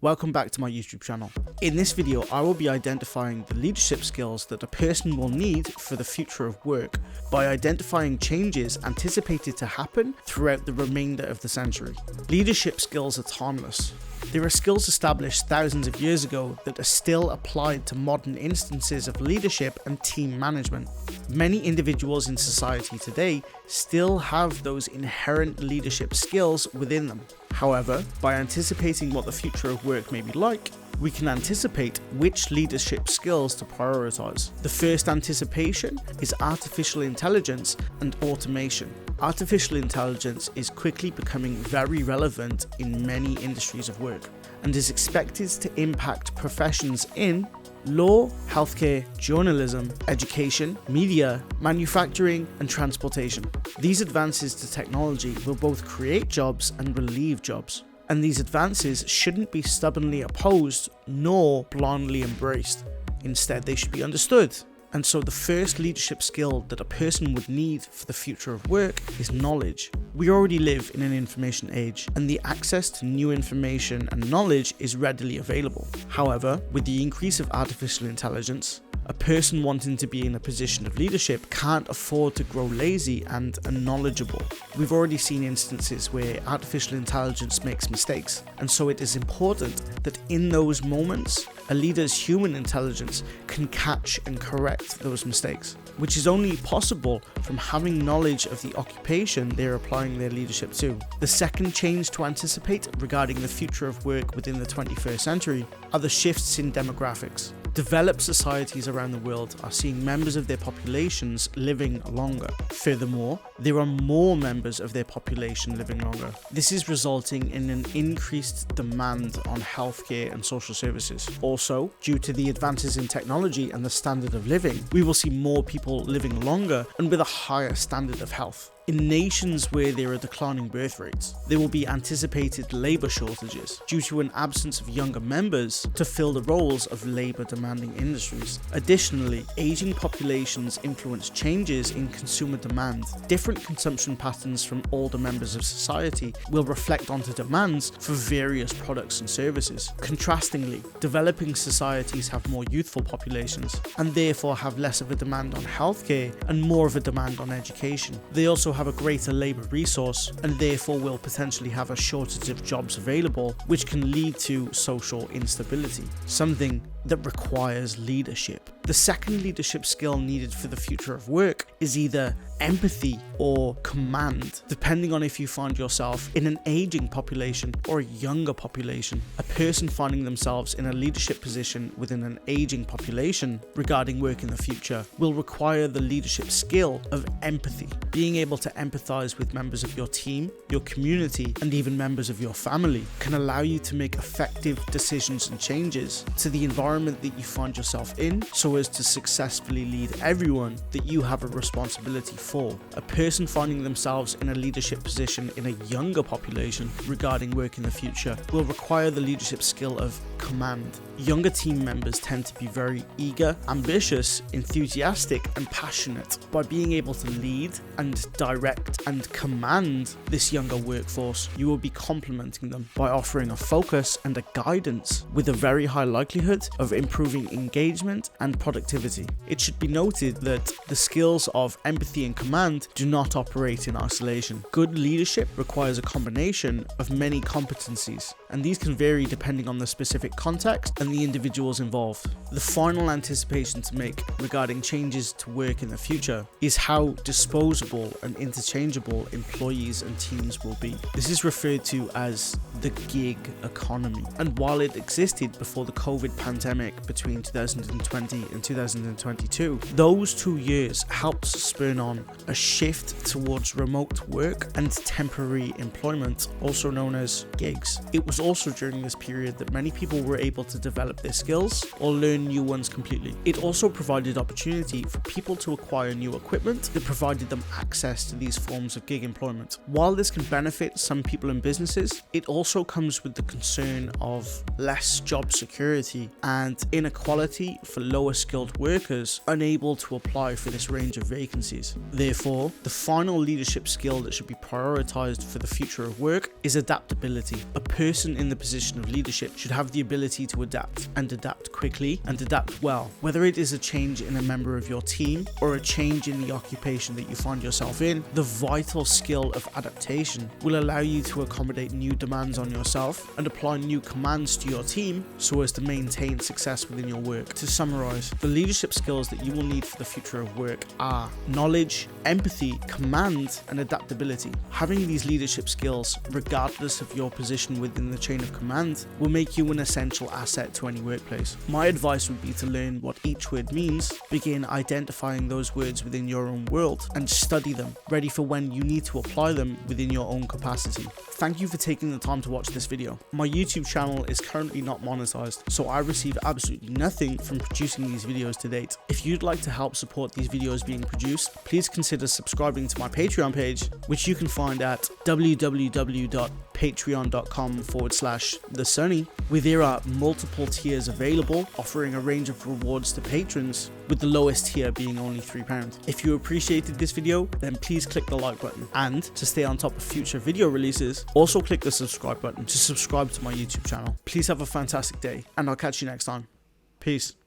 Welcome back to my YouTube channel. In this video, I will be identifying the leadership skills that a person will need for the future of work by identifying changes anticipated to happen throughout the remainder of the century. Leadership skills are timeless. There are skills established thousands of years ago that are still applied to modern instances of leadership and team management. Many individuals in society today still have those inherent leadership skills within them. However, by anticipating what the future of work may be like, we can anticipate which leadership skills to prioritize. The first anticipation is artificial intelligence and automation. Artificial intelligence is quickly becoming very relevant in many industries of work and is expected to impact professions in law, healthcare, journalism, education, media, manufacturing, and transportation. These advances to technology will both create jobs and relieve jobs. And these advances shouldn't be stubbornly opposed nor blindly embraced. Instead, they should be understood. And so the first leadership skill that a person would need for the future of work is knowledge. We already live in an information age, and the access to new information and knowledge is readily available. However, with the increase of artificial intelligence, a person wanting to be in a position of leadership can't afford to grow lazy and unknowledgeable. We've already seen instances where artificial intelligence makes mistakes, and so it is important that in those moments, a leader's human intelligence can catch and correct those mistakes, which is only possible from having knowledge of the occupation they're applying their leadership to. The second change to anticipate regarding the future of work within the 21st century are the shifts in demographics. Developed societies around the world are seeing members of their populations living longer. Furthermore, there are more members of their population living longer. This is resulting in an increased demand on healthcare and social services. Also, due to the advances in technology and the standard of living, we will see more people living longer and with a higher standard of health. In nations where there are declining birth rates, there will be anticipated labour shortages due to an absence of younger members to fill the roles of labour-demanding industries. Additionally, ageing populations influence changes in consumer demand. Different consumption patterns from older members of society will reflect onto demands for various products and services. Contrastingly, developing societies have more youthful populations and therefore have less of a demand on healthcare and more of a demand on education. They also have a greater labour resource and therefore will potentially have a shortage of jobs available, which can lead to social instability, something that requires leadership. The second leadership skill needed for the future of work is either empathy or command, depending on if you find yourself in an aging population or a younger population. A person finding themselves in a leadership position within an aging population regarding work in the future will require the leadership skill of empathy. Being able to empathize with members of your team, your community, and even members of your family can allow you to make effective decisions and changes to the environment that you find yourself in, so as to successfully lead everyone that you have a responsibility for. A person finding themselves in a leadership position in a younger population regarding work in the future will require the leadership skill of command. Younger team members tend to be very eager, ambitious, enthusiastic, and passionate. By being able to lead and direct and command this younger workforce, you will be complementing them by offering a focus and a guidance with a very high likelihood of improving engagement and productivity. It should be noted that the skills of empathy and command do not operate in isolation. Good leadership requires a combination of many competencies, and these can vary depending on the specific context and the individuals involved. The final anticipation to make regarding changes to work in the future is how disposable and interchangeable employees and teams will be. This is referred to as the gig economy, and while it existed before the COVID pandemic between 2020 and 2022, those 2 years helped spurn on a shift towards remote work and temporary employment, also known as gigs. It was also during this period that many people were able to develop their skills or learn new ones completely. It also provided opportunity for people to acquire new equipment that provided them access to these forms of gig employment. While this can benefit some people and businesses, it also comes with the concern of less job security and inequality for lower skilled workers unable to apply for this range of vacancies. Therefore, the final leadership skill that should be prioritized for the future of work is adaptability. A person in the position of leadership should have the ability to adapt, and adapt quickly and adapt well. Whether it is a change in a member of your team or a change in the occupation that you find yourself in, the vital skill of adaptation will allow you to accommodate new demands on yourself and apply new commands to your team so as to maintain success within your work. To summarize, the leadership skills that you will need for the future of work are knowledge, empathy, command, and adaptability. Having these leadership skills, regardless of your position within the chain of command, will make you an essential asset to any workplace. My advice would be to learn what each word means, begin identifying those words within your own world, and study them, ready for when you need to apply them within your own capacity. Thank you for taking the time to watch this video. My YouTube channel is currently not monetized, so I receive absolutely nothing from producing these videos to date. If you'd like to help support these videos being produced, please consider subscribing to my Patreon page, which you can find at www.patreon.com/TheSonney, where there are multiple tiers available, offering a range of rewards to patrons, with the lowest tier being only £3. If you appreciated this video, then please click the like button, and to stay on top of future video releases, also click the subscribe button to subscribe to my YouTube channel. Please have a fantastic day, and I'll catch you next time. Peace.